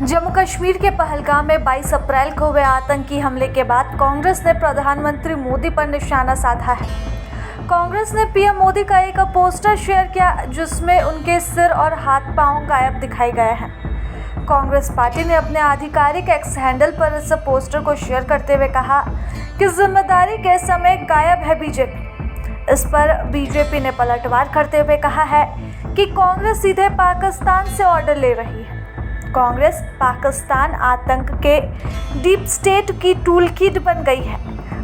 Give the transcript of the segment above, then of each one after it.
जम्मू कश्मीर के पहलगाम में 22 अप्रैल को हुए आतंकी हमले के बाद कांग्रेस ने प्रधानमंत्री मोदी पर निशाना साधा है। कांग्रेस ने पीएम मोदी का एक पोस्टर शेयर किया जिसमें उनके सिर और हाथ पांव गायब दिखाए गए हैं। कांग्रेस पार्टी ने अपने आधिकारिक एक्स हैंडल पर इस पोस्टर को शेयर करते हुए कहा कि जिम्मेदारी के समय गायब है बीजेपी। इस पर बीजेपी ने पलटवार करते हुए कहा है कि कांग्रेस सीधे पाकिस्तान से ऑर्डर ले रही है। कांग्रेस पाकिस्तान आतंक के डीप स्टेट की टूल किट बन गई है।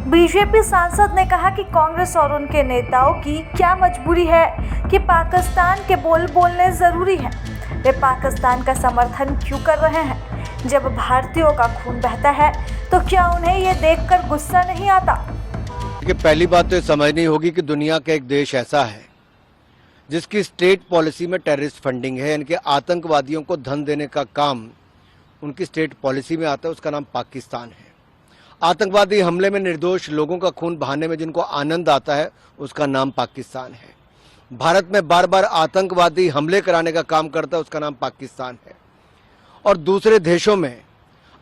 बीजेपी सांसद ने कहा कि कांग्रेस और उनके नेताओं की क्या मजबूरी है कि पाकिस्तान के बोल बोलने ज़रूरी है। वे पाकिस्तान का समर्थन क्यों कर रहे हैं? जब भारतीयों का खून बहता है तो क्या उन्हें ये देखकर गुस्सा नहीं आता? कि पहली बात तो ये समझनी होगी कि दुनिया का एक देश ऐसा है जिसकी स्टेट पॉलिसी में टेररिस्ट फंडिंग है, यानी कि आतंकवादियों को धन देने का काम उनकी स्टेट पॉलिसी में आता है। उसका नाम पाकिस्तान है। आतंकवादी हमले में निर्दोष लोगों का खून बहाने में जिनको आनंद आता है उसका नाम पाकिस्तान है। भारत में बार बार आतंकवादी हमले कराने का काम करता है, उसका नाम पाकिस्तान है। और दूसरे देशों में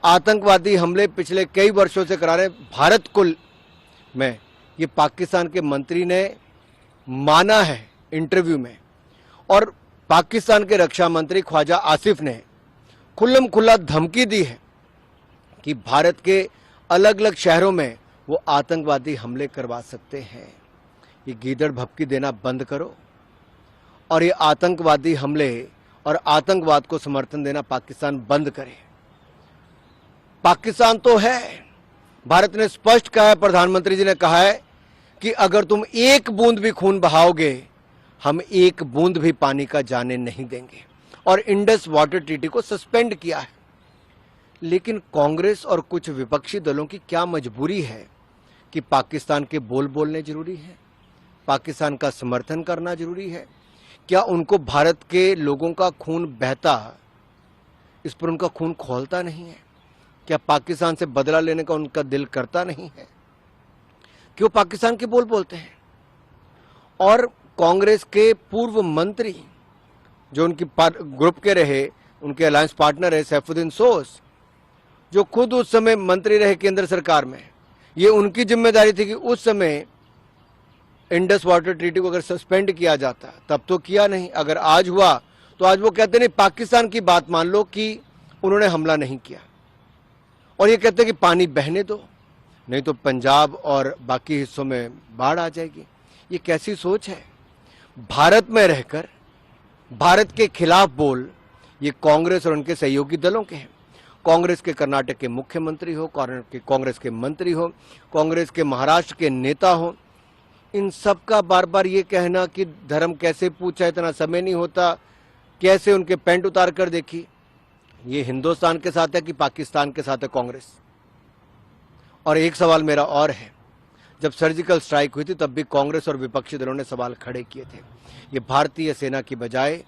आतंकवादी हमले पिछले कई वर्षों से करा रहे भारत कुल में ये पाकिस्तान के मंत्री ने माना है इंटरव्यू में। और पाकिस्तान के रक्षा मंत्री ख्वाजा आसिफ ने खुल्लम खुल्ला धमकी दी है कि भारत के अलग अलग शहरों में वो आतंकवादी हमले करवा सकते हैं। ये गीदड़ भभकी देना बंद करो और ये आतंकवादी हमले और आतंकवाद को समर्थन देना पाकिस्तान बंद करे। पाकिस्तान तो है, भारत ने स्पष्ट कहा है, प्रधानमंत्री जी ने कहा है कि अगर तुम एक बूंद भी खून बहाओगे हम एक बूंद भी पानी का जाने नहीं देंगे। और इंडस वाटर ट्रीटी को सस्पेंड किया है। लेकिन कांग्रेस और कुछ विपक्षी दलों की क्या मजबूरी है कि पाकिस्तान के बोल बोलने जरूरी है, पाकिस्तान का समर्थन करना जरूरी है? क्या उनको भारत के लोगों का खून बहता इस पर उनका खून खौलता नहीं है? क्या पाकिस्तान से बदला लेने का उनका दिल करता नहीं है? क्यों पाकिस्तान के बोल बोलते हैं? और कांग्रेस के पूर्व मंत्री जो उनकी ग्रुप के रहे, उनके अलायंस पार्टनर है सैफुद्दीन सोस, जो खुद उस समय मंत्री रहे केंद्र सरकार में, ये उनकी जिम्मेदारी थी कि उस समय इंडस वाटर ट्रीटी को अगर सस्पेंड किया जाता तब तो किया नहीं। अगर आज हुआ तो आज वो कहते नहीं पाकिस्तान की बात मान लो कि उन्होंने हमला नहीं किया, और ये कहते कि पानी बहने दो नहीं तो पंजाब और बाकी हिस्सों में बाढ़ आ जाएगी। ये कैसी सोच है? भारत में रहकर भारत के खिलाफ बोल ये कांग्रेस और उनके सहयोगी दलों के हैं। कांग्रेस के कर्नाटक के मुख्यमंत्री हो, कांग्रेस के मंत्री हो, कांग्रेस के महाराष्ट्र के नेता हो, इन सब का बार बार ये कहना कि धर्म कैसे पूछा, इतना समय नहीं होता, कैसे उनके पैंट उतार कर देखी। ये हिंदुस्तान के साथ है कि पाकिस्तान के साथ है कांग्रेस? और एक सवाल मेरा और है, जब सर्जिकल स्ट्राइक हुई थी तब भी कांग्रेस और विपक्षी दलों ने सवाल खड़े किए थे। ये भारतीय सेना की बजाय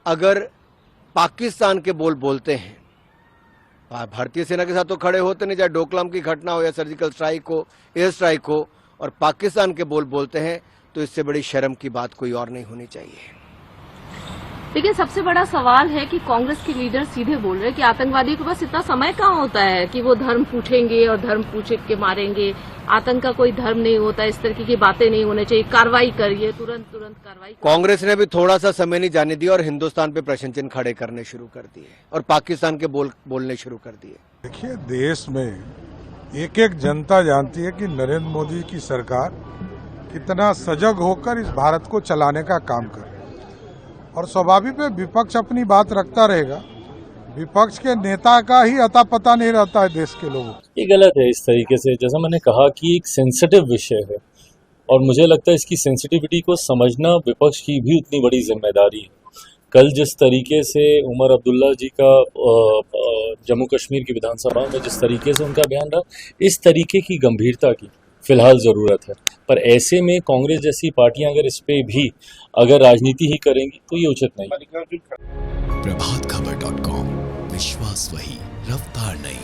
अगर पाकिस्तान के बोल बोलते हैं, भारतीय सेना के साथ तो खड़े होते नहीं, चाहे डोकलाम की घटना हो या सर्जिकल स्ट्राइक हो, एयर स्ट्राइक हो, और पाकिस्तान के बोल बोलते हैं तो इससे बड़ी शर्म की बात कोई और नहीं होनी चाहिए। लेकिन सबसे बड़ा सवाल है कि कांग्रेस के लीडर सीधे बोल रहे हैं कि आतंकवादियों के पास इतना समय कहाँ होता है कि वो धर्म पूछेंगे और धर्म पूछ के मारेंगे। आतंक का कोई धर्म नहीं होता, इस तरह की बातें नहीं होनी चाहिए, कार्रवाई करिए, तुरंत कार्रवाई। कांग्रेस ने भी थोड़ा सा समय नहीं जाने दिया और हिंदुस्तान पे प्रश्न चिन्ह खड़े करने शुरू कर दिए और पाकिस्तान के बोलने शुरू कर दिए। देखिए, देश में एक एक जनता जानती है कि नरेंद्र मोदी की सरकार कितना सजग होकर इस भारत को चलाने का काम कर रही है। और स्वाभाविक है विपक्ष अपनी बात रखता रहेगा। विपक्ष के नेता का ही अता पता नहीं रहता है देश के लोगों को। ये गलत है इस तरीके से। जैसा मैंने कहा कि एक सेंसिटिव विषय है और मुझे लगता है इसकी सेंसिटिविटी को समझना विपक्ष की भी उतनी बड़ी जिम्मेदारी है। कल जिस तरीके से उमर अब्दुल्ला जी का जम्मू कश्मीर की विधानसभा में जिस तरीके से उनका बयान रहा, इस तरीके की गंभीरता की फिलहाल जरूरत है। पर ऐसे में कांग्रेस जैसी पार्टियां अगर इस पे भी अगर राजनीति ही करेंगी तो ये उचित नहीं। प्रभातखबर.com, विश्वास वही, रफ्तार नहीं।